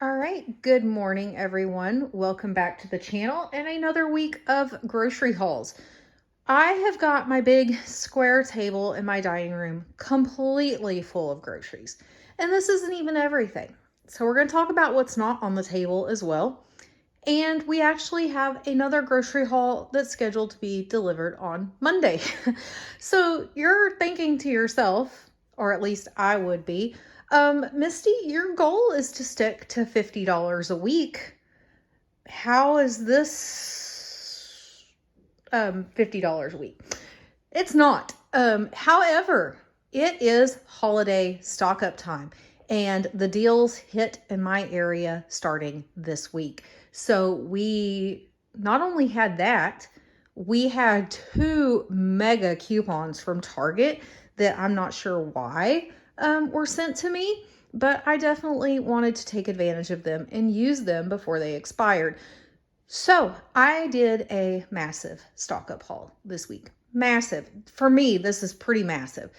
All right, good morning, everyone. Welcome back to the channel and another week of grocery hauls. I have got my big square table in my dining room completely full of groceries. And this isn't even everything. So we're going to talk about what's not on the table as well. And we actually have another grocery haul that's scheduled to be delivered on Monday. So you're thinking to yourself, or at least I would be, Misty, your goal is to stick to $50 a week. How is this $50 a week? It's not. However, it is holiday stock up time and the deals hit in my area starting this week. So we not only had that, we had two mega coupons from Target that I'm not sure why were sent to me, but I definitely wanted to take advantage of them and use them before they expired. So I did a massive stock up haul this week. Massive. For me, this is pretty massive,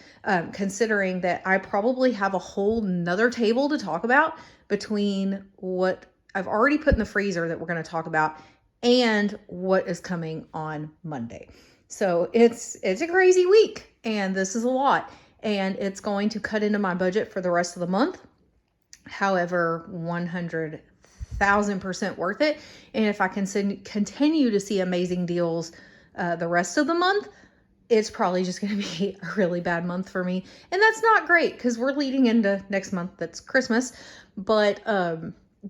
considering that I probably have a whole nother table to talk about between what I've already put in the freezer that we're going to talk about and what is coming on Monday. So it's a crazy week and this is a lot and it's going to cut into my budget for the rest of the month. However, 100,000% worth it. And if I can continue to see amazing deals the rest of the month, it's probably just going to be a really bad month for me. And that's not great because we're leading into next month. That's Christmas. But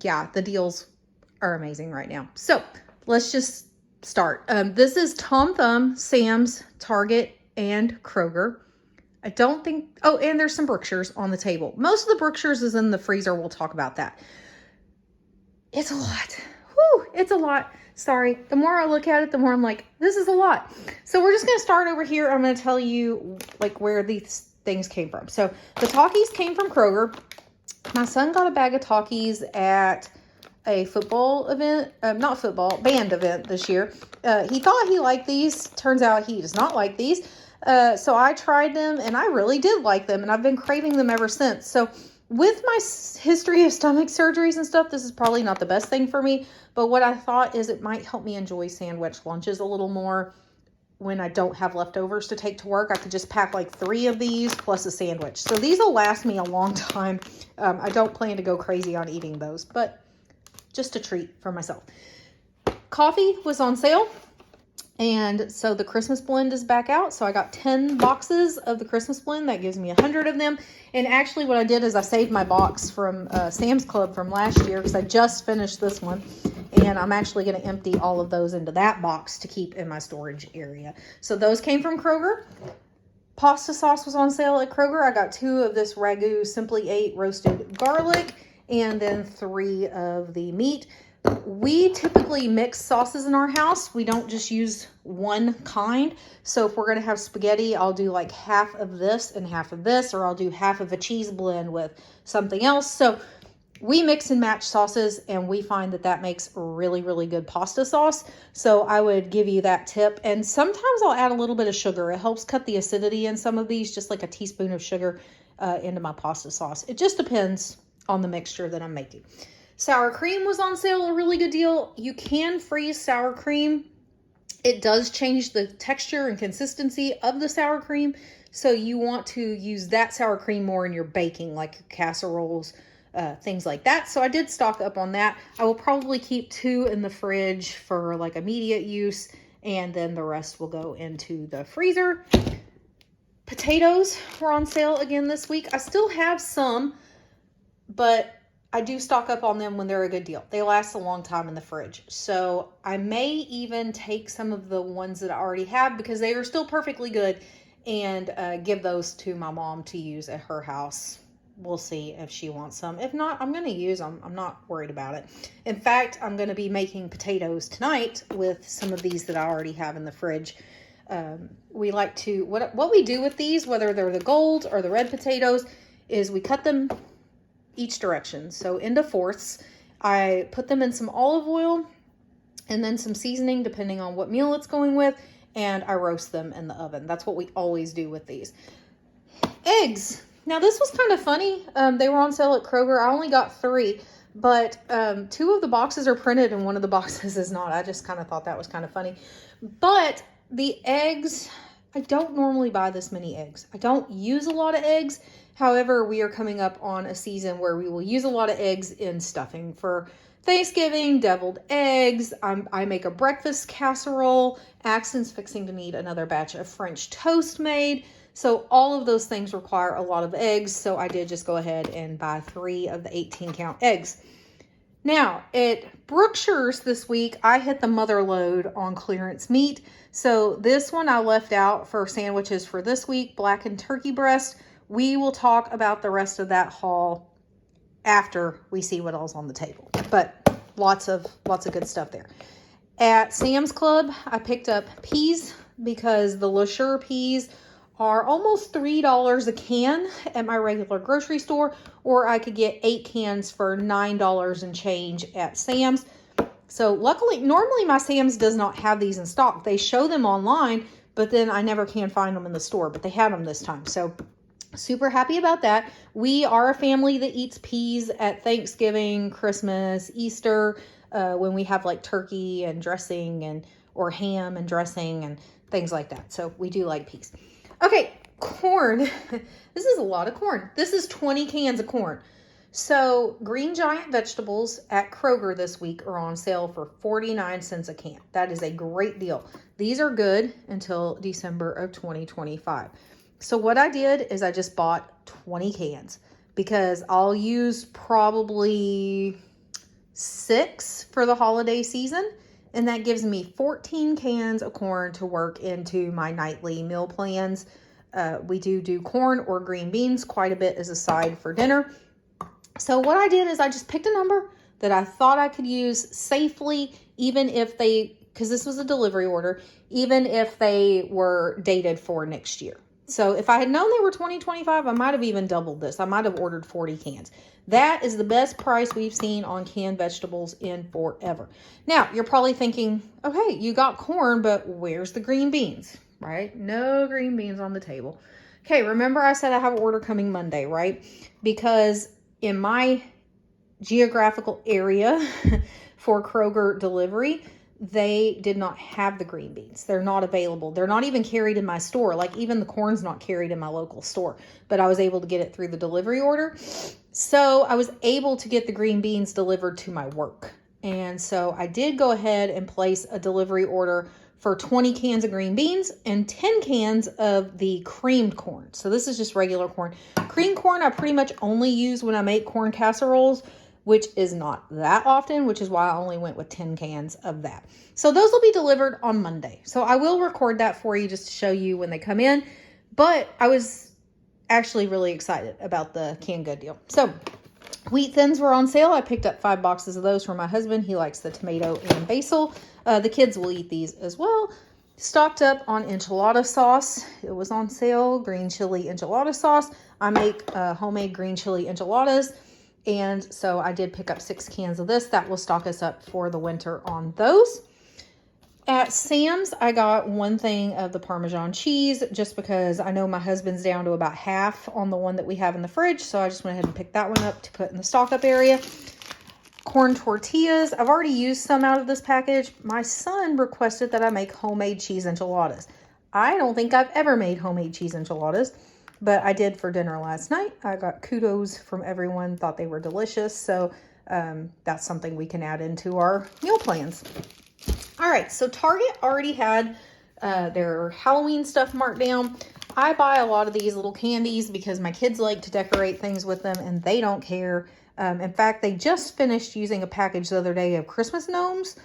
yeah, the deals are amazing right now. So let's just start. This is Tom Thumb, Sam's, Target, and Kroger. I don't think, oh, and there's some Brookshires on the table. Most of the Brookshires is in the freezer. We'll talk about that. It's a lot. Whew, it's a lot. Sorry. The more I look at it, the more I'm like, this is a lot. So we're just going to start over here. I'm going to tell you like where these things came from. So the Takis came from Kroger. My son got a bag of Takis at a football event, band event this year. He thought he liked these. Turns out he does not like these. So I tried them and I really did like them and I've been craving them ever since. So with my history of stomach surgeries and stuff, this is probably not the best thing for me. But what I thought is it might help me enjoy sandwich lunches a little more when I don't have leftovers to take to work. I could just pack like 3 of these plus a sandwich. So these will last me a long time. I don't plan to go crazy on eating those, but just a treat for myself. Coffee was on sale. And so the Christmas blend is back out. So I got 10 boxes of the Christmas blend. That gives me 100 of them. And actually what I did is I saved my box from Sam's Club from last year because I just finished this one. And I'm actually going to empty all of those into that box to keep in my storage area. So those came from Kroger. Pasta sauce was on sale at Kroger. I got 2 of this Ragu Simply 8 roasted garlic and then 3 of the meat. We typically mix sauces in our house. We don't just use one kind. So if we're going to have spaghetti, I'll do like half of this and half of this, or I'll do half of a cheese blend with something else. So we mix and match sauces and we find that that makes really, really good pasta sauce. So I would give you that tip. And sometimes I'll add a little bit of sugar. It helps cut the acidity in some of these, just like a teaspoon of sugar into my pasta sauce. It just depends on the mixture that I'm making. Sour cream was on sale, a really good deal. You can freeze sour cream. It does change the texture and consistency of the sour cream. So you want to use that sour cream more in your baking, like your casseroles, things like that. So I did stock up on that. I will probably keep 2 in the fridge for like immediate use. And then the rest will go into the freezer. Potatoes were on sale again this week. I still have some, but I do stock up on them when they're a good deal. They last a long time in the fridge. So I may even take some of the ones that I already have because they are still perfectly good and give those to my mom to use at her house. We'll see if she wants some. If not, I'm going to use them. I'm not worried about it. In fact, I'm going to be making potatoes tonight with some of these that I already have in the fridge. We like to, what we do with these, whether they're the gold or the red potatoes, is we cut them each direction. So into fourths, I put them in some olive oil and then some seasoning depending on what meal it's going with, and I roast them in the oven. That's what we always do with these. Eggs. Now this was kind of funny. They were on sale at Kroger. I only got 3, But 2 of the boxes are printed and one of the boxes is not. I just kind of thought that was kind of funny. But the eggs, I don't normally buy this many eggs. I don't use a lot of eggs. However, we are coming up on a season where we will use a lot of eggs in stuffing for Thanksgiving, deviled eggs. I make a breakfast casserole. Axton's fixing to need another batch of French toast made. So all of those things require a lot of eggs. So I did just go ahead and buy 3 of the 18 count eggs. Now at Brookshire's this week, I hit the mother load on clearance meat. So this one I left out for sandwiches for this week, blackened turkey breast. We will talk about the rest of that haul after we see what else on the table. But lots of good stuff there. At Sam's Club, I picked up peas because the LaSure peas are almost $3 a can at my regular grocery store, or I could get 8 cans for $9 and change at Sam's. So luckily, normally my Sam's does not have these in stock. They show them online, but then I never can find them in the store, but they had them this time. So super happy about that. We are a family that eats peas at Thanksgiving, Christmas, Easter, when we have like turkey and dressing or ham and dressing and things like that. So we do like peas. Okay, corn. This is a lot of corn. This is 20 cans of corn. So Green Giant vegetables at Kroger this week are on sale for 49 cents a can. That is a great deal. These are good until December of 2025. So what I did is I just bought 20 cans because I'll use probably 6 for the holiday season. And that gives me 14 cans of corn to work into my nightly meal plans. We do corn or green beans quite a bit as a side for dinner. So what I did is I just picked a number that I thought I could use safely, even if because this was a delivery order, even if they were dated for next year. So if I had known they were 2025, I might have even doubled this. I might have ordered 40 cans. That is the best price we've seen on canned vegetables in forever. Now, you're probably thinking, okay, you got corn, but where's the green beans, right? No green beans on the table. Okay, remember I said I have an order coming Monday, right? Because in my geographical area for Kroger delivery, they did not have the green beans. They're not available. They're not even carried in my store. Like even the corn's not carried in my local store, but I was able to get it through the delivery order. So I was able to get the green beans delivered to my work. And so I did go ahead and place a delivery order for 20 cans of green beans and 10 cans of the creamed corn. So this is just regular corn. Creamed corn I pretty much only use when I make corn casseroles, which is not that often, which is why I only went with 10 cans of that. So those will be delivered on Monday. So I will record that for you just to show you when they come in. But I was actually really excited about the canned good deal. So wheat thins were on sale. I picked up 5 boxes of those for my husband. He likes the tomato and basil. The kids will eat these as well. Stocked up on enchilada sauce. It was on sale. Green chili enchilada sauce. I make homemade green chili enchiladas. And so I did pick up 6 cans of this. That will stock us up for the winter on those. At Sam's, I got 1 thing of the Parmesan cheese just because I know my husband's down to about half on the one that we have in the fridge. So I just went ahead and picked that one up to put in the stock up area. Corn tortillas. I've already used some out of this package. My son requested that I make homemade cheese enchiladas. I don't think I've ever made homemade cheese enchiladas, but I did for dinner last night. I got kudos from everyone, thought they were delicious. So that's something we can add into our meal plans. All right, so Target already had their Halloween stuff marked down. I buy a lot of these little candies because my kids like to decorate things with them and they don't care. In fact, they just finished using a package the other day of Christmas gnomes.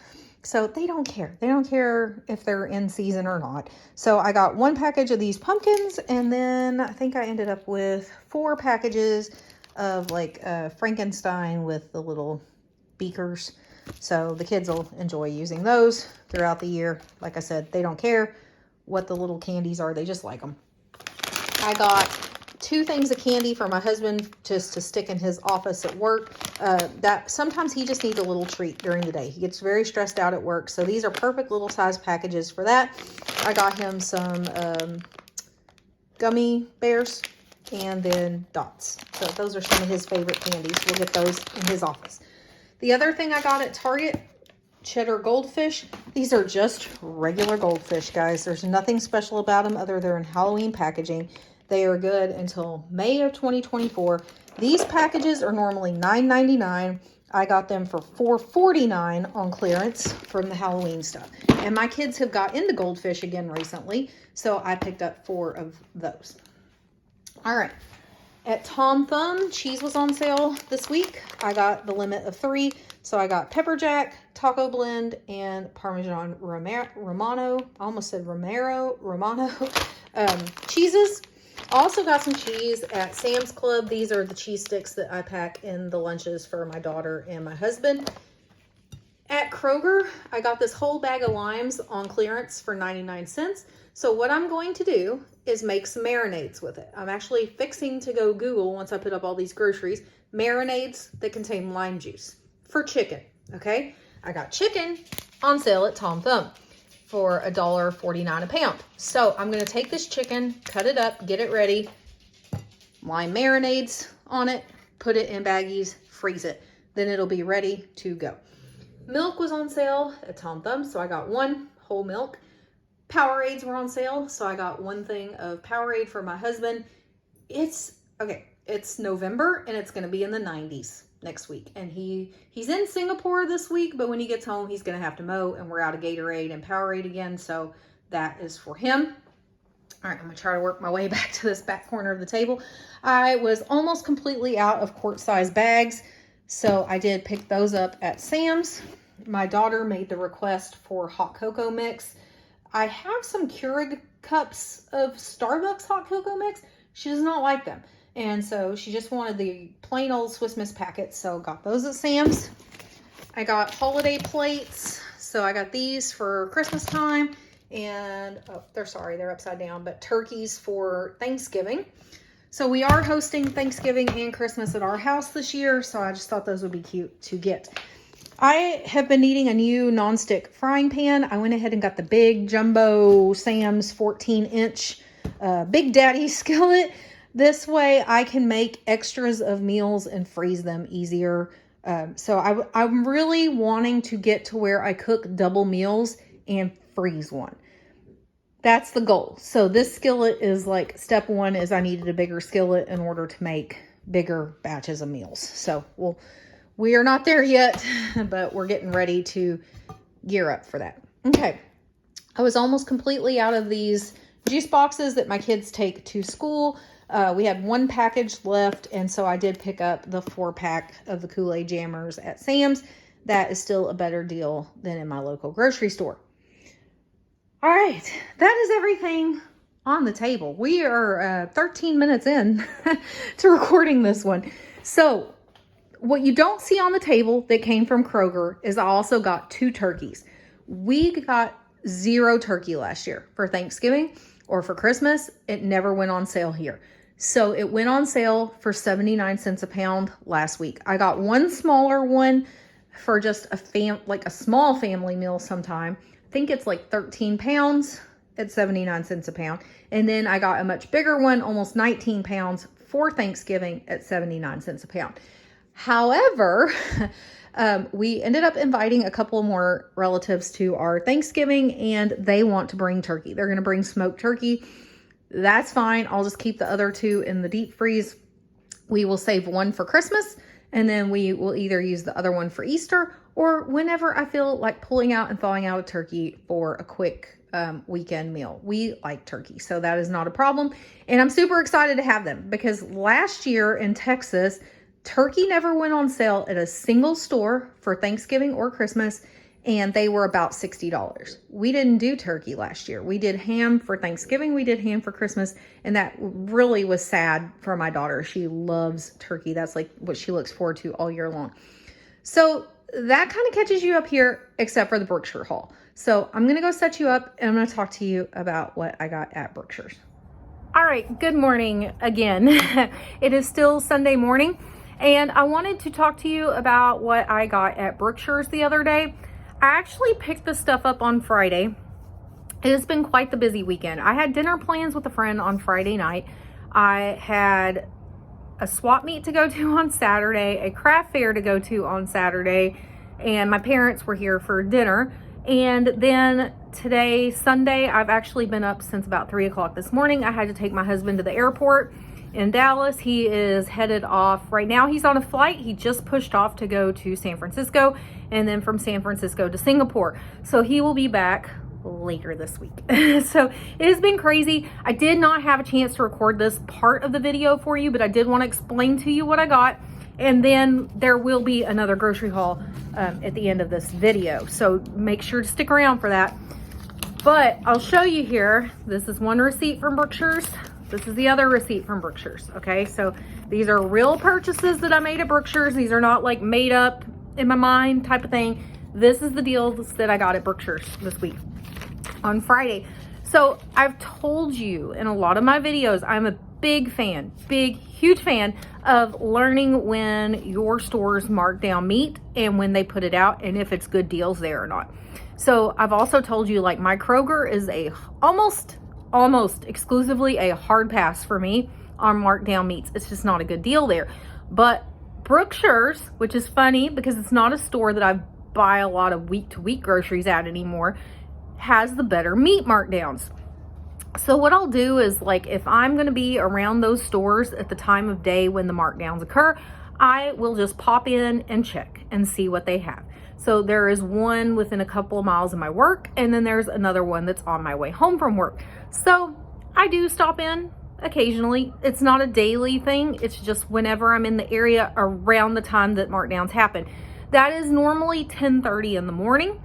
So they don't care. They don't care if they're in season or not. So I got 1 package of these pumpkins, and then I think I ended up with 4 packages of like Frankenstein with the little beakers. So the kids will enjoy using those throughout the year. Like I said, they don't care what the little candies are. They just like them. I got 2 things of candy for my husband just to stick in his office at work. That sometimes he just needs a little treat during the day. He gets very stressed out at work. So these are perfect little size packages for that. I got him some gummy bears and then dots. So those are some of his favorite candies. We'll get those in his office. The other thing I got at Target, cheddar goldfish. These are just regular goldfish, guys. There's nothing special about them other than Halloween packaging. They are good until May of 2024. These packages are normally $9.99. I got them for $4.49 on clearance from the Halloween stuff. And my kids have got into goldfish again recently, so I picked up 4 of those. All right. At Tom Thumb, cheese was on sale this week. I got the limit of 3. So I got pepper jack, taco blend, and Parmesan Romano. I almost said Romano cheeses. Also got some cheese at Sam's Club. These are the cheese sticks that I pack in the lunches for my daughter and my husband. At Kroger, I got this whole bag of limes on clearance for 99 cents. So what I'm going to do is make some marinades with it. I'm actually fixing to go Google, once I put up all these groceries, marinades that contain lime juice for chicken, okay? I got chicken on sale at Tom Thumb for $1.49 a pound. So I'm gonna take this chicken, cut it up, get it ready, lime marinades on it, put it in baggies, freeze it. Then it'll be ready to go. Milk was on sale at Tom Thumb, so I got 1 whole milk. Powerades were on sale, so I got 1 thing of Powerade for my husband. It's November, and it's gonna be in the 90s next week. And he's in Singapore this week, but when he gets home, he's gonna have to mow, and we're out of Gatorade and Powerade again, so that is for him. All right, I'm gonna try to work my way back to this back corner of the table. I was almost completely out of quart-size bags, so I did pick those up at Sam's. My daughter made the request for hot cocoa mix. I have some Keurig cups of Starbucks hot cocoa mix. She does not like them. And so she just wanted the plain old Swiss Miss packets. So got those at Sam's. I got holiday plates. So I got these for Christmas time. And they're upside down, but turkeys for Thanksgiving. So we are hosting Thanksgiving and Christmas at our house this year. So I just thought those would be cute to get. I have been needing a new nonstick frying pan. I went ahead and got the big jumbo Sam's 14-inch Big Daddy skillet. This way I can make extras of meals and freeze them easier. So I'm really wanting to get to where I cook double meals and freeze one. That's the goal. So this skillet is like step 1 is I needed a bigger skillet in order to make bigger batches of meals. So we are not there yet, but we're getting ready to gear up for that. Okay. I was almost completely out of these juice boxes that my kids take to school. We had 1 package left, and so I did pick up the 4-pack of the Kool-Aid Jammers at Sam's. That is still a better deal than in my local grocery store. All right, that is everything on the table. We are 13 minutes in to recording this one. So what you don't see on the table that came from Kroger is I also got 2 turkeys. We got 0 turkey last year for Thanksgiving or for Christmas. It never went on sale here. So it went on sale for 79 cents a pound last week. I got 1 smaller one for just a small family meal sometime. I think it's like 13 pounds at 79 cents a pound. And then I got a much bigger one, almost 19 pounds for Thanksgiving at 79 cents a pound. However, we ended up inviting a couple more relatives to our Thanksgiving, and they want to bring turkey. They're going to bring smoked turkey. That's fine. I'll just keep the other 2 in the deep freeze. We will save 1 for Christmas, and then we will either use the other one for Easter or whenever I feel like pulling out and thawing out a turkey for a quick weekend meal. We like turkey, so that is not a problem. And I'm super excited to have them because last year in Texas, turkey never went on sale at a single store for Thanksgiving or Christmas, and they were about $60. We didn't do turkey last year. We did ham for Thanksgiving, we did ham for Christmas, and that really was sad for my daughter. She loves turkey. That's like what she looks forward to all year long. So that kind of catches you up here, except for the Brookshire haul. So I'm going to go set you up, and I'm going to talk to you about what I got at Brookshire's. All right, good morning again. It is still Sunday morning, and I wanted to talk to you about what I got at Brookshire's the other day. I actually picked this stuff up on Friday. It has been quite the busy weekend. I had dinner plans with a friend on Friday night. I had a swap meet to go to on Saturday, a craft fair to go to on Saturday, and my parents were here for dinner. And then today, Sunday, I've actually been up since about 3 o'clock this morning. I had to take my husband to the airport in Dallas. He is headed off. Right now, he's on a flight. He just pushed off to go to San Francisco, and then from San Francisco to Singapore. So he will be back later this week. So it has been crazy. I did not have a chance to record this part of the video for you, but I did want to explain to you what I got. And then there will be another grocery haul at the end of this video. So make sure to stick around for that. But I'll show you here. This is one receipt from Brookshire's. This is the other receipt from Brookshire's. Okay, so these are real purchases that I made at Brookshire's. These are not like made up in my mind type of thing. This is the deals that I got at Brookshire's this week on Friday. So I've told you in a lot of my videos, I'm a big fan, huge fan of learning when your stores mark down meat and when they put it out and if it's good deals there or not. So I've also told you, like, my Kroger is a almost exclusively a hard pass for me on markdown meats. It's just not a good deal there. But Brookshire's, which is funny because it's not a store that I buy a lot of week to week groceries at anymore, has the better meat markdowns. So what I'll do is, like, if I'm going to be around those stores at the time of day when the markdowns occur, I will just pop in and check and see what they have. So there is one within a couple of miles of my work, and then there's another one that's on my way home from work. So I do stop in occasionally. It's not a daily thing. It's just whenever I'm in the area around the time that markdowns happen. That is normally 10:30 in the morning.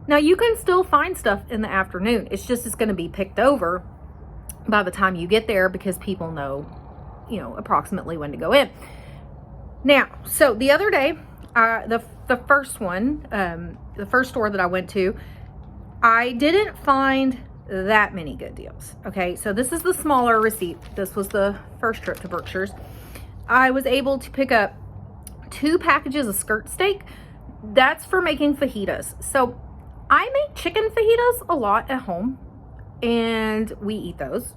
Now, you can still find stuff in the afternoon. It's going to be picked over by the time you get there because people know, approximately when to go in. Now, so the other day, the first one, the first store that I went to, I didn't find that many good deals. Okay, so this is the smaller receipt. This was the first trip to Brookshire's. I was able to pick up 2 packages of skirt steak. That's for making fajitas. So I make chicken fajitas a lot at home, and we eat those,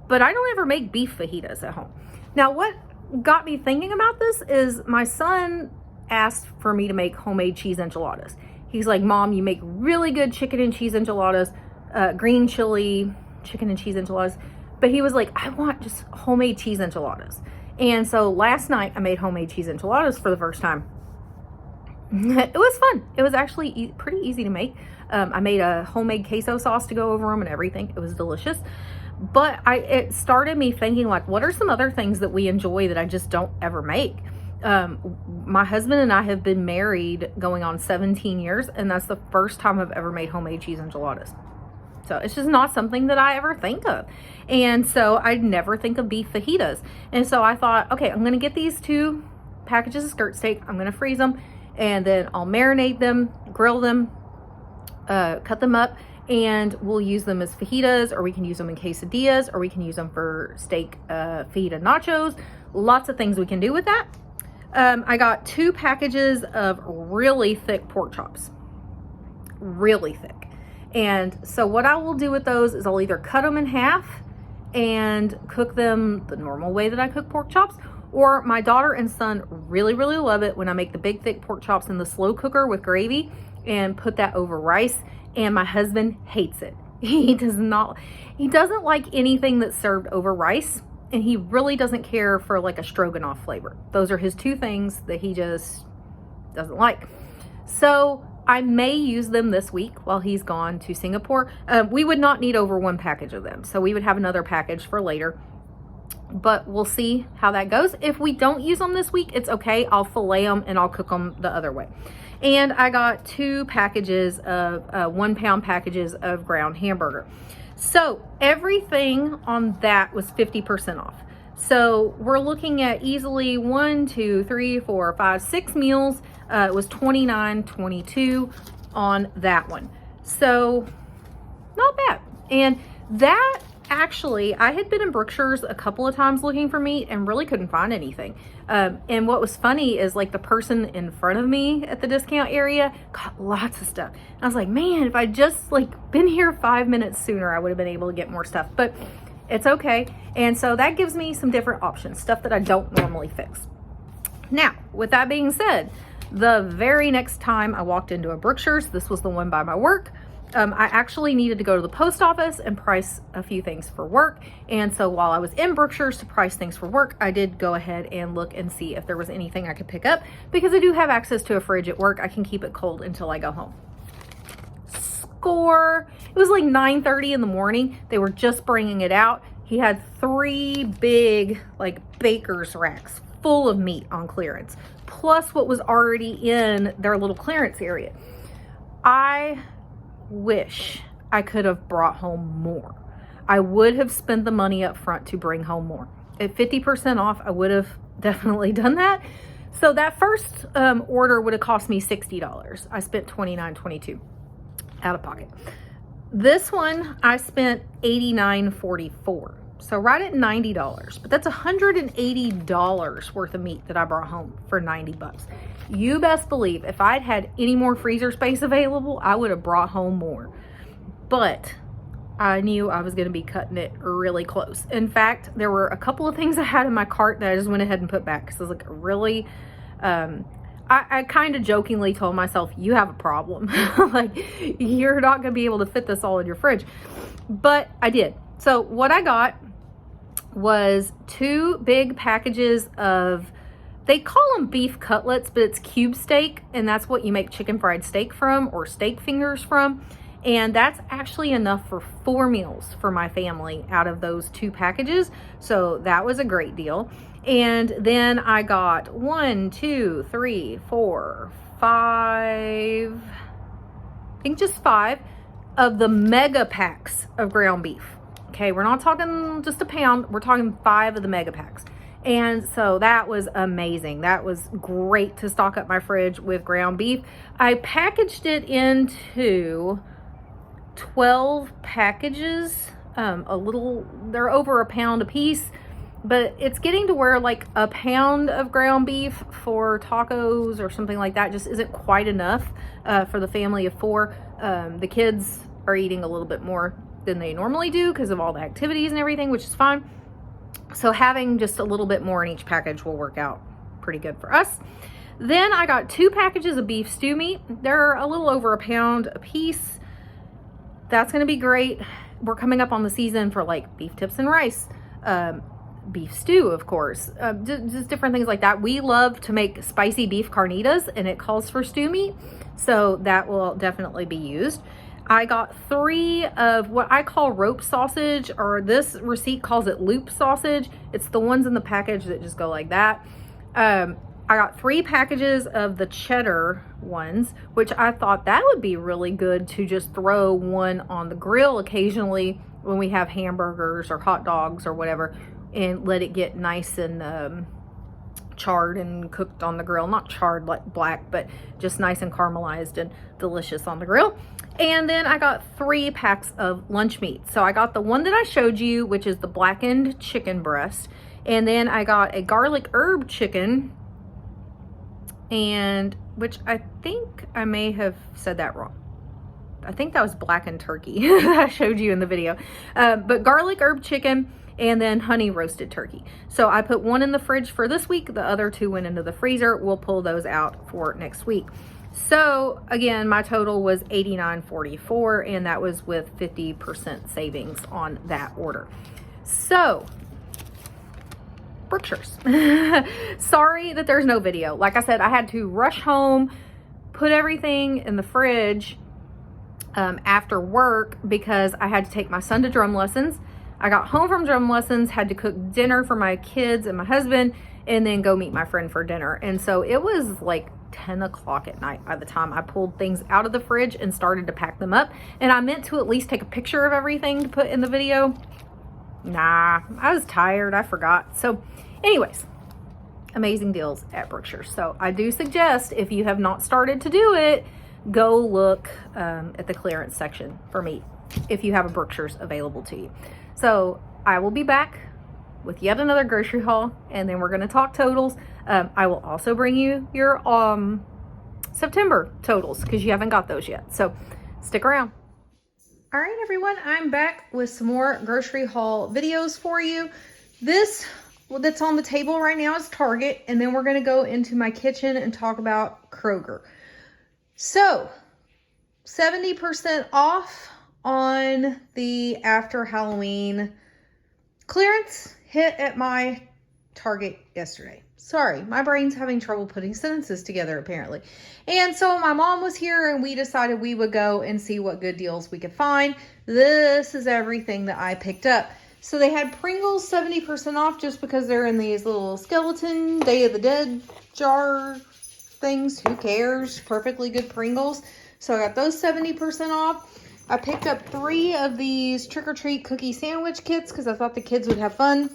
but I don't ever make beef fajitas at home. Now, what got me thinking about this is my son asked for me to make homemade cheese enchiladas. He's like, Mom, you make really good chicken and cheese enchiladas, green chili chicken and cheese enchiladas. But he was like, I want just homemade cheese enchiladas. And so last night I made homemade cheese enchiladas for the first time. It was fun. It was actually pretty easy to make. I made a homemade queso sauce to go over them and everything. It was delicious. But it started me thinking, like, what are some other things that we enjoy that I just don't ever make? My husband and I have been married going on 17 years, and that's the first time I've ever made homemade cheese enchiladas. So it's just not something that I ever think of. And so I never think of beef fajitas. And so I thought, okay, I'm going to get these 2 packages of skirt steak. I'm going to freeze them, and then I'll marinate them, grill them, cut them up, and we'll use them as fajitas, or we can use them in quesadillas, or we can use them for steak fajita nachos. Lots of things we can do with that. I got 2 packages of really thick pork chops. Really thick. And so what I will do with those is I'll either cut them in half and cook them the normal way that I cook pork chops, or my daughter and son really, really love it when I make the big, thick pork chops in the slow cooker with gravy and put that over rice. And my husband hates it. He doesn't like anything that's served over rice, and he really doesn't care for like a stroganoff flavor. Those are his 2 things that he just doesn't like. So I may use them this week while he's gone to Singapore. We would not need over 1 package of them, so we would have another package for later. But we'll see how that goes. If we don't use them this week, it's okay. I'll fillet them and I'll cook them the other way. And I got 2 packages of 1-pound packages of ground hamburger. So everything on that was 50% off. So we're looking at easily 1, 2, 3, 4, 5, 6 meals. It was $29.22 on that one. So not bad. And that actually, I had been in Brookshire's a couple of times looking for meat and really couldn't find anything. And what was funny is, like, the person in front of me at the discount area got lots of stuff. And I was like, man, if I just, like, been here 5 minutes sooner, I would have been able to get more stuff. But It's okay. And so that gives me some different options, stuff that I don't normally fix. Now, with that being said, the very next time I walked into a Brookshire's, this was the one by my work, I actually needed to go to the post office and price a few things for work. And so while I was in Brookshire's to price things for work, I did go ahead and look and see if there was anything I could pick up, because I do have access to a fridge at work. I can keep it cold until I go home. Score. It was like 9:30 in the morning. They were just bringing it out. He had 3 big like baker's racks full of meat on clearance, plus what was already in their little clearance area. I wish I could have brought home more. I would have spent the money up front to bring home more. At 50% off, I would have definitely done that. So that first order would have cost me $60. I spent $29.22 out of pocket. This one I spent $89.44. So right at $90, but that's $180 worth of meat that I brought home for 90 bucks. You best believe if I'd had any more freezer space available, I would have brought home more. But I knew I was going to be cutting it really close. In fact, there were a couple of things I had in my cart that I just went ahead and put back because I was like, really, I kind of jokingly told myself, you have a problem. Like, you're not going to be able to fit this all in your fridge. But I did. So what I got was 2 big packages of, they call them beef cutlets, but it's cube steak, and that's what you make chicken fried steak from, or steak fingers from. And that's actually enough for 4 meals for my family out of those 2 packages. So that was a great deal. And then I got 1, 2, 3, 4, 5, I think just 5 of the mega packs of ground beef. Okay, we're not talking just a pound, we're talking 5 of the mega packs. And so that was amazing. That was great to stock up my fridge with ground beef. I packaged it into 12 packages, they're over a pound a piece, but it's getting to where like a pound of ground beef for tacos or something like that just isn't quite enough for the family of 4. The kids are eating a little bit more than they normally do because of all the activities and everything, which is fine. So having just a little bit more in each package will work out pretty good for us. Then I got 2 packages of beef stew meat. They're a little over a pound a piece. That's going to be great. We're coming up on the season for like beef tips and rice, beef stew, of course, just different things like that. We love to make spicy beef carnitas, and it calls for stew meat, so that will definitely be used. I got 3 of what I call rope sausage, or this receipt calls it loop sausage. It's the ones in the package that just go like that. I got 3 packages of the cheddar ones, which I thought that would be really good to just throw one on the grill occasionally when we have hamburgers or hot dogs or whatever, and let it get nice and charred and cooked on the grill. Not charred like black, but just nice and caramelized and delicious on the grill. And then I got 3 packs of lunch meat. So I got the one that I showed you, which is the blackened chicken breast. And then I got a garlic herb chicken, and which I think I may have said that wrong. I think that was blackened turkey I showed you in the video. But garlic herb chicken, and then honey roasted turkey. So I put 1 in the fridge for this week. The other 2 went into the freezer. We'll pull those out for next week. So again, my total was $89.44, and that was with 50% savings on that order. So Brookshire's. Sorry that there's no video. Like I said, I had to rush home, put everything in the fridge after work because I had to take my son to drum lessons. I got home from drum lessons, had to cook dinner for my kids and my husband, and then go meet my friend for dinner. And so it was like 10 o'clock at night by the time I pulled things out of the fridge and started to pack them up. And I meant to at least take a picture of everything to put in the video. Nah, I was tired. I forgot. So anyways, amazing deals at Brookshire. So I do suggest, if you have not started to do it, go look at the clearance section for meat if you have a Brookshire's available to you. So I will be back with yet another grocery haul, and then we're going to talk totals. I will also bring you your September totals because you haven't got those yet. So stick around. All right, everyone, I'm back with some more grocery haul videos for you. This that's on the table right now is Target, and then we're going to go into my kitchen and talk about Kroger. So, 70% off on the after Halloween clearance hit at my Target yesterday. Sorry, my brain's having trouble putting sentences together apparently. And so my mom was here and we decided we would go and see what good deals we could find. This is everything that I picked up. So they had Pringles 70% off just because they're in these little skeleton Day of the Dead jar things. Who cares? Perfectly good Pringles. So I got those 70% off. I picked up 3 of these trick-or-treat cookie sandwich kits because I thought the kids would have fun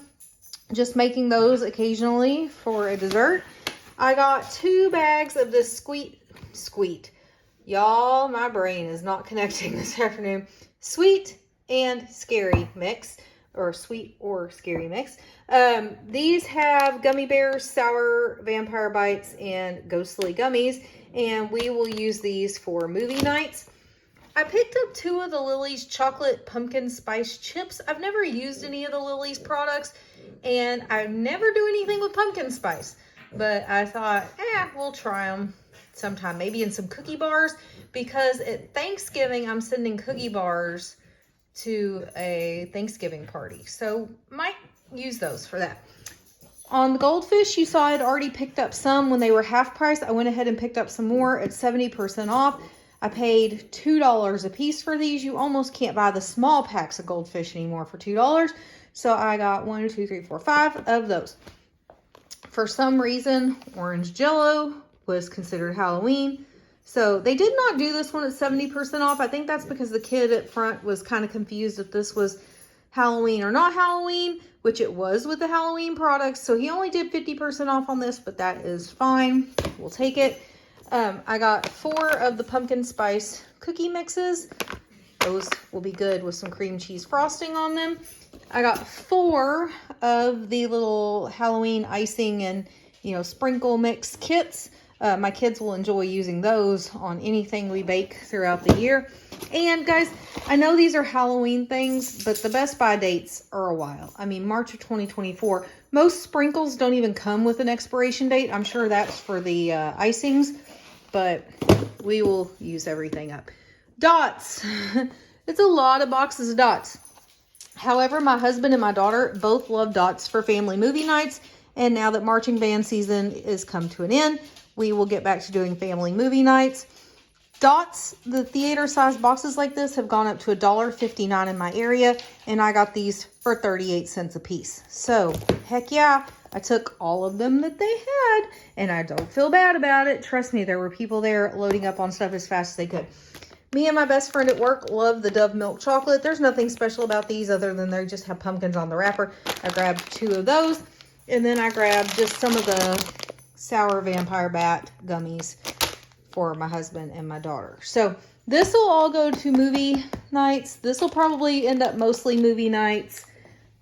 just making those occasionally for a dessert. I got 2 bags of this sweet. Y'all, my brain is not connecting this afternoon. Sweet and scary mix, or sweet or scary mix. These have gummy bears, sour vampire bites, and ghostly gummies, and we will use these for movie nights. I picked up 2 of the Lily's chocolate pumpkin spice chips. I've never used any of the Lily's products, and I never do anything with pumpkin spice. But I thought, we'll try them sometime. Maybe in some cookie bars, because at Thanksgiving, I'm sending cookie bars to a Thanksgiving party. So might use those for that. On the goldfish, you saw I'd already picked up some when they were half price. I went ahead and picked up some more at 70% off. I paid $2 a piece for these. You almost can't buy the small packs of goldfish anymore for $2. So I got 1, 2, 3, 4, 5 of those. For some reason, orange Jell-O was considered Halloween. So they did not do this one at 70% off. I think that's because the kid at front was kind of confused if this was Halloween or not Halloween, which it was with the Halloween products. So he only did 50% off on this, but that is fine. We'll take it. I got 4 of the pumpkin spice cookie mixes. Those will be good with some cream cheese frosting on them. I got 4 of the little Halloween icing and, sprinkle mix kits. My kids will enjoy using those on anything we bake throughout the year. And guys, I know these are Halloween things, but the best by dates are a while. I mean, March of 2024. Most sprinkles don't even come with an expiration date. I'm sure that's for the icings, but we will use everything up. Dots. It's a lot of boxes of dots. However, my husband and my daughter both love dots for family movie nights. And now that marching band season is come to an end, we will get back to doing family movie nights. Dots, the theater size boxes like this have gone up to $1.59 in my area. And I got these for 38 cents a piece. So, heck yeah, I took all of them that they had. And I don't feel bad about it. Trust me, there were people there loading up on stuff as fast as they could. Me and my best friend at work love the Dove milk chocolate. There's nothing special about these other than they just have pumpkins on the wrapper. I grabbed 2 of those. And then I grabbed just some of the sour vampire bat gummies for my husband and my daughter. So this will all go to movie nights. This will probably end up mostly movie nights.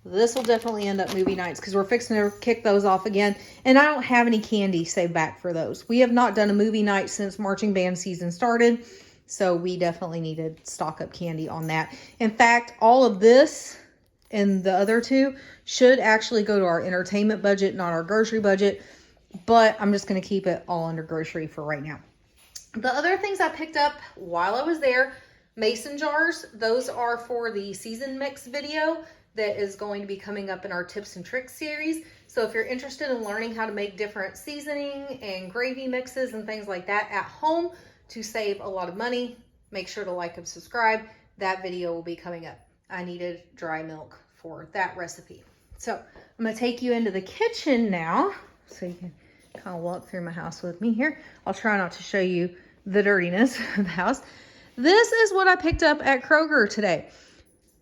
This will definitely end up movie nights because we're fixing to kick those off again. And I don't have any candy saved back for those. We have not done a movie night since marching band season started. So we definitely needed stock up candy on that. In fact, all of this and the other 2 should actually go to our entertainment budget, not our grocery budget. But I'm just going to keep it all under grocery for right now. The other things I picked up while I was there, mason jars. Those are for the season mix video that is going to be coming up in our tips and tricks series. So if you're interested in learning how to make different seasoning and gravy mixes and things like that at home, to save a lot of money, make sure to like and subscribe. That video will be coming up. I needed dry milk for that recipe. So I'm going to take you into the kitchen now so you can kind of walk through my house with me here. I'll try not to show you the dirtiness of the house. This is what I picked up at Kroger today.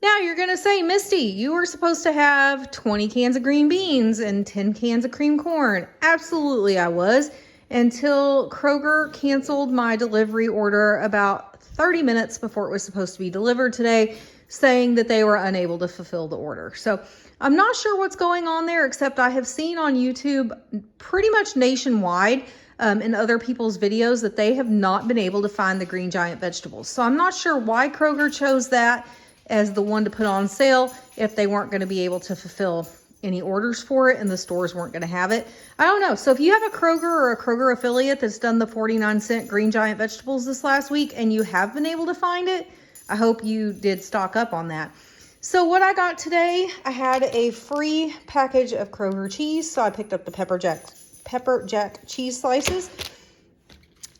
Now you're going to say, Misty, you were supposed to have 20 cans of green beans and 10 cans of cream corn. Absolutely I was. Until Kroger canceled my delivery order about 30 minutes before it was supposed to be delivered today, saying that they were unable to fulfill the order. So I'm not sure what's going on there, except I have seen on YouTube pretty much nationwide in other people's videos that they have not been able to find the Green Giant vegetables. So I'm not sure why Kroger chose that as the one to put on sale if they weren't going to be able to fulfill any orders for it and the stores weren't going to have it. I don't know. So if you have a Kroger or a Kroger affiliate that's done the 49-cent Green Giant vegetables this last week and you have been able to find it, I hope you did stock up on that. So what I got today, I had a free package of Kroger cheese. So I picked up the pepper jack cheese slices.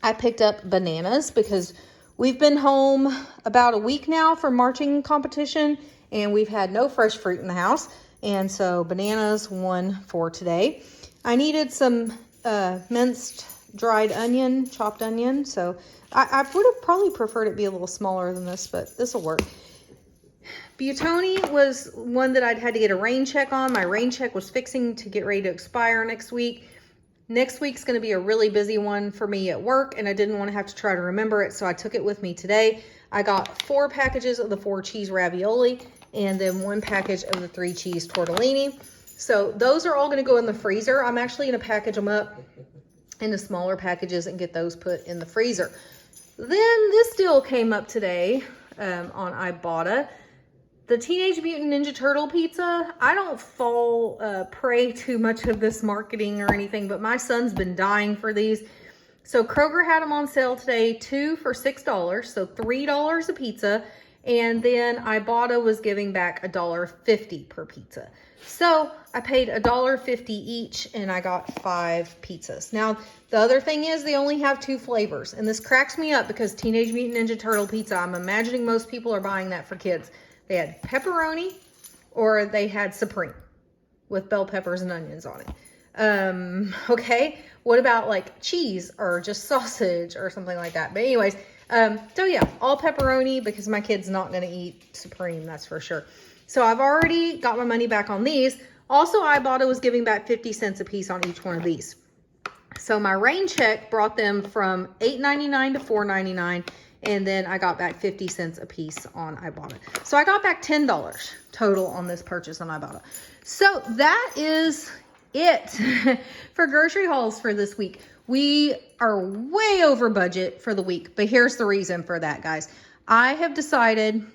I picked up bananas because we've been home about a week now for marching competition and we've had no fresh fruit in the house. And so bananas won for today. I needed some minced dried onion, chopped onion. So I would have probably preferred it be a little smaller than this, but this will work. Buitoni was one that I'd had to get a rain check on. My rain check was fixing to get ready to expire next week. Next week's going to be a really busy one for me at work, and I didn't want to have to try to remember it, so I took it with me today. I got 4 packages of the 4 cheese ravioli, and then 1 package of the 3 cheese tortellini. So those are all going to go in the freezer. I'm actually going to package them up into smaller packages and get those put in the freezer. Then this deal came up today on Ibotta. The Teenage Mutant Ninja Turtle pizza, I don't fall prey to much of this marketing or anything, but my son's been dying for these. So Kroger had them on sale today, 2 for $6, so $3 a pizza. And then Ibotta was giving back $1.50 per pizza. So I paid $1.50 each and I got 5 pizzas. Now, the other thing is they only have 2 flavors. And this cracks me up because Teenage Mutant Ninja Turtle pizza, I'm imagining most people are buying that for kids. They had pepperoni or they had Supreme with bell peppers and onions on it. Okay, what about like cheese or just sausage or something like that? But anyways, so yeah, all pepperoni because my kid's not going to eat Supreme, that's for sure. So I've already got my money back on these. Also, Ibotta was giving back 50 cents a piece on each one of these. So my rain check brought them from $8.99 to $4.99. And then I got back 50 cents a piece on Ibotta. So I got back $10 total on this purchase on Ibotta. So that is it for grocery hauls for this week. We are way over budget for the week, but here's the reason for that, guys. I have decided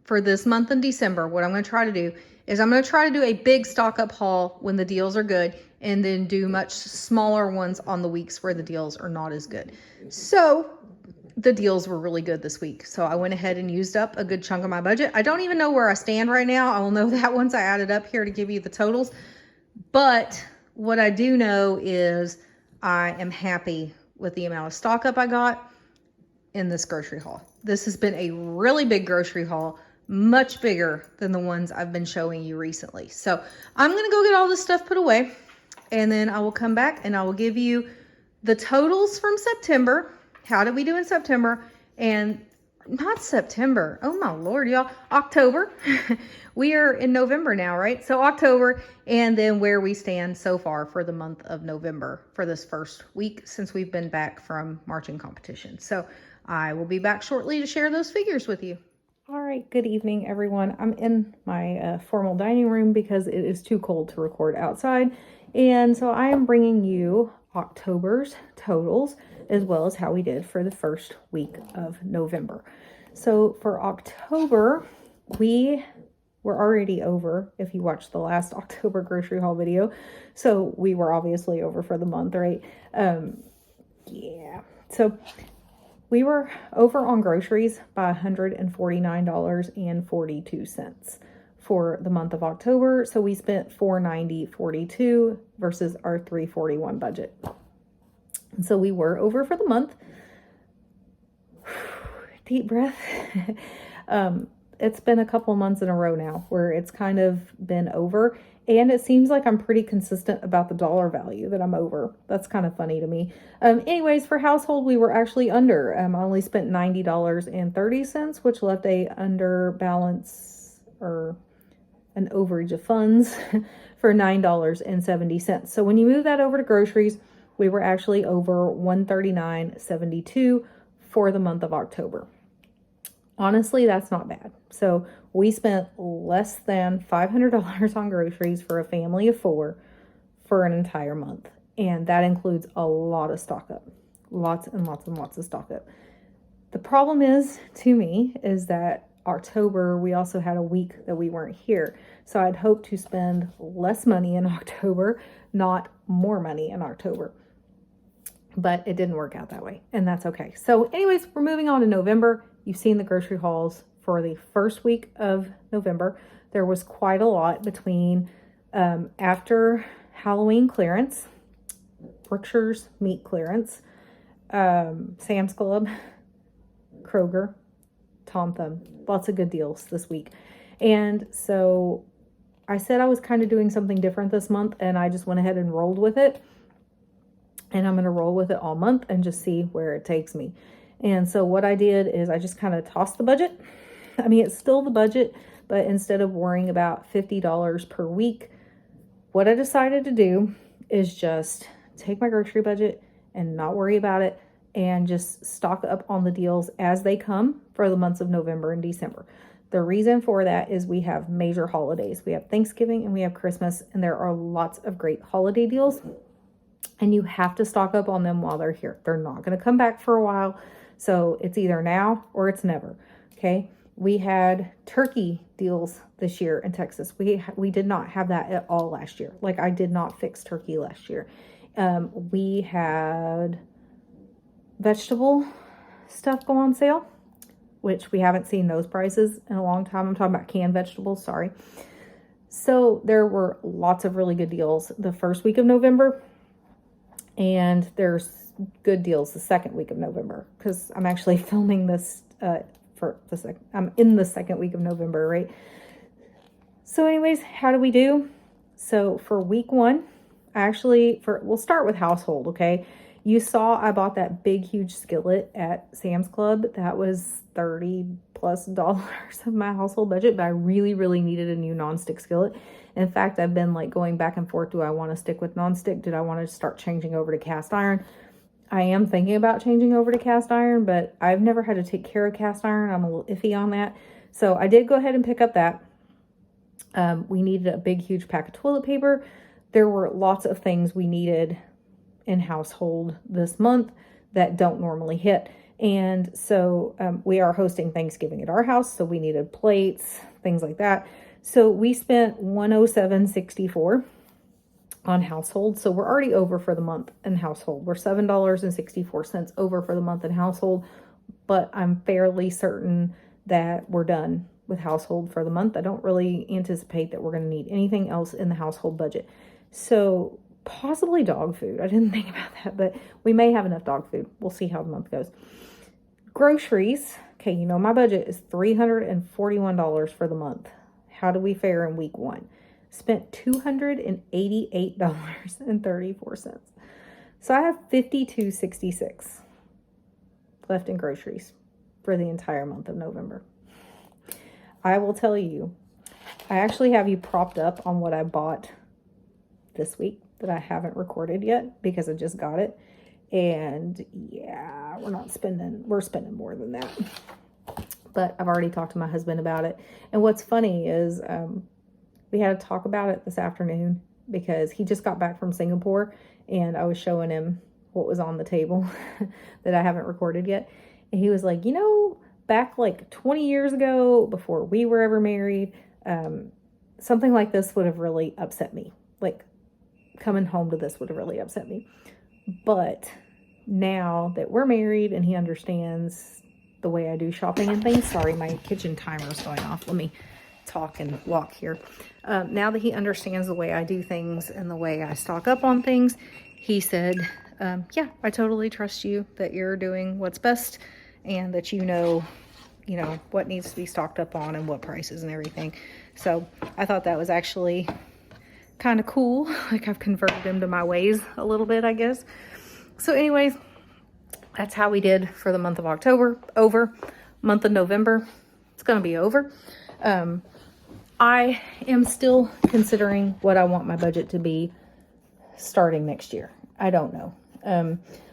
for this month in December, what I'm going to try to do is I'm going to try to do a big stock up haul when the deals are good and then do much smaller ones on the weeks where the deals are not as good. So the deals were really good this week. So I went ahead and used up a good chunk of my budget. I don't even know where I stand right now. I will know that once I add it up here to give you the totals. But what I do know is I am happy with the amount of stock up I got in this grocery haul. This has been a really big grocery haul, much bigger than the ones I've been showing you recently. So I'm going to go get all this stuff put away and then I will come back and I will give you the totals from September. How did we do in September? And not September. Oh my Lord, y'all. October. We are in November now, right? So October, and then where we stand so far for the month of November for this first week since we've been back from marching competition. So I will be back shortly to share those figures with you. All right, good evening, everyone. I'm in my formal dining room because it is too cold to record outside. And so I am bringing you October's totals as well as how we did for the first week of November. So for October, we were already over if you watched the last October grocery haul video. So we were obviously over for the month, right? Yeah. So we were over on groceries by $149.42 for the month of October. So we spent $490.42 versus our $341 budget. And so we were over for the month. Deep breath. It's been a couple months in a row now where it's kind of been over. And it seems like I'm pretty consistent about the dollar value that I'm over. That's kind of funny to me. Anyways, for household, we were actually under. I only spent $90.30, which left a under balance or an overage of funds for $9.70. So when you move that over to groceries, we were actually over $139.72 for the month of October. Honestly, that's not bad. So we spent less than $500 on groceries for a family of 4 for an entire month. And that includes a lot of stock up. Lots and lots and lots of stock up. The problem is, to me, is that October, we also had a week that we weren't here. So I'd hoped to spend less money in October, not more money in October. But it didn't work out that way, and that's okay. So anyways, we're moving on to November. You've seen the grocery hauls for the first week of November. There was quite a lot between after Halloween clearance, Brookshire's meat clearance, Sam's Club, Kroger, Tom Thumb. Lots of good deals this week. And so I said I was kind of doing something different this month, and I just went ahead and rolled with it. And I'm going to roll with it all month and just see where it takes me. And so what I did is I just kind of tossed the budget. I mean, it's still the budget, but instead of worrying about $50 per week, what I decided to do is just take my grocery budget and not worry about it and just stock up on the deals as they come for the months of November and December. The reason for that is we have major holidays. We have Thanksgiving and we have Christmas, and there are lots of great holiday deals, and you have to stock up on them while they're here. They're not going to come back for a while, so it's either now or it's never, okay? We had turkey deals this year in Texas. We did not have that at all last year. Like, I did not fix turkey last year. We had vegetable stuff go on sale, which we haven't seen those prices in a long time. I'm talking about canned vegetables, sorry. So there were lots of really good deals the first week of November, and there's good deals the second week of November, because I'm actually filming this I'm in the second week of November, right? So anyways, how do we do? So for week one, we'll start with household, okay? You saw I bought that big, huge skillet at Sam's Club. That was $30+ of my household budget, but I really, really needed a new nonstick skillet. In fact, I've been like going back and forth. Do I want to stick with nonstick? Did I want to start changing over to cast iron? I am thinking about changing over to cast iron, but I've never had to take care of cast iron. I'm a little iffy on that. So I did go ahead and pick up that. We needed a big, huge pack of toilet paper. There were lots of things we needed in household this month that don't normally hit. And so we are hosting Thanksgiving at our house, so we needed plates, things like that. So we spent $107.64 on household. So we're already over for the month in household. We're $7.64 over for the month in household, but I'm fairly certain that we're done with household for the month. I don't really anticipate that we're going to need anything else in the household budget. So possibly dog food. I didn't think about that, but we may have enough dog food. We'll see how the month goes. Groceries. Okay, you know my budget is $341 for the month. How do we fare in week one? Spent $288.34. So I have $52.66 left in groceries for the entire month of November. I will tell you, I actually have you propped up on what I bought this week that I haven't recorded yet because I just got it. And yeah, we're spending more than that. But I've already talked to my husband about it. And what's funny is we had to talk about it this afternoon because he just got back from Singapore and I was showing him what was on the table that I haven't recorded yet. And he was like, you know, back like 20 years ago, before we were ever married, something like this would have really upset me. Like, coming home to this would have really upset me. But now that we're married and he understands the way I do shopping and things, sorry, my kitchen timer is going off. Let me talk and walk here. Now that he understands the way I do things and the way I stock up on things, he said, yeah, I totally trust you that you're doing what's best and that you know what needs to be stocked up on and what prices and everything. So I thought that was actually kind of cool. Like, I've converted him to my ways a little bit, I guess. So anyways, that's how we did for the month of October. Over. Month of November, it's going to be over. I am still considering what I want my budget to be starting next year. I don't know.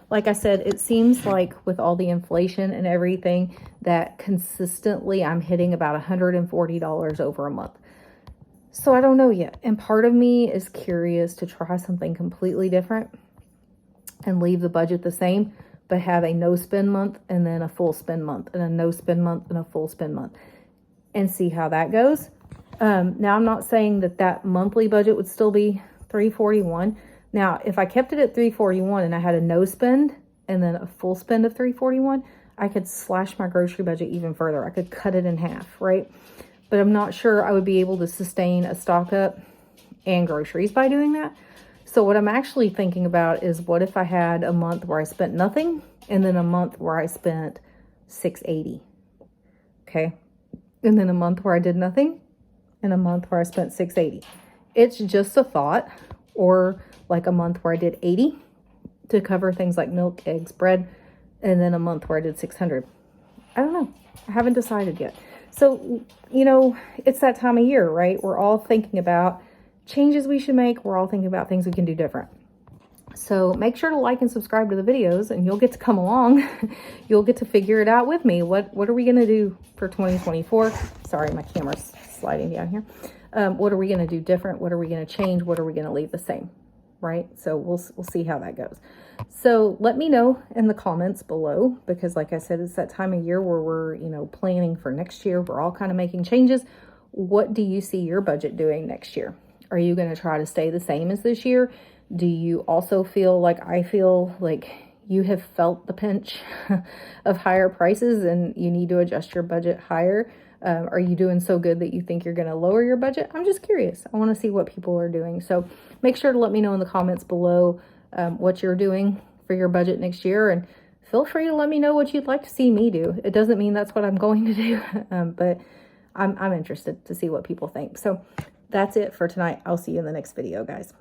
Like I said, it seems like with all the inflation and everything that consistently I'm hitting about $140 over a month. So I don't know yet. And part of me is curious to try something completely different. and leave the budget the same, but have a no spend month and then a full spend month and a no spend month and a full spend month, and see how that goes. Now I'm not saying that monthly budget would still be $341. Now, if I kept it at $341 and I had a no spend and then a full spend of $341, I could slash my grocery budget even further. I could cut it in half, right? But I'm not sure I would be able to sustain a stock up and groceries by doing that. So what I'm actually thinking about is, what if I had a month where I spent nothing and then a month where I spent $680, okay? And then a month where I did nothing and a month where I spent $680. It's just a thought. Or like a month where I did $80 to cover things like milk, eggs, bread, and then a month where I did $600. I don't know. I haven't decided yet. So, you know, it's that time of year, right? We're all thinking about changes we should make. We're all thinking about things we can do different. So make sure to like and subscribe to the videos, and you'll get to come along. You'll get to figure it out with me. What are we going to do for 2024? Sorry, my camera's sliding down here. What are we going to do different? What are we going to change? What are we going to leave the same? Right? So we'll see how that goes. So let me know in the comments below, because like I said, it's that time of year where we're, you know, planning for next year. We're all kind of making changes. What do you see your budget doing next year? Are you going to try to stay the same as this year? Do you also feel like I feel like you have felt the pinch of higher prices and you need to adjust your budget higher? Are you doing so good that you think you're going to lower your budget? I'm just curious. I want to see what people are doing. So make sure to let me know in the comments below what you're doing for your budget next year. And feel free to let me know what you'd like to see me do. It doesn't mean that's what I'm going to do, but I'm interested to see what people think. So that's it for tonight. I'll see you in the next video, guys.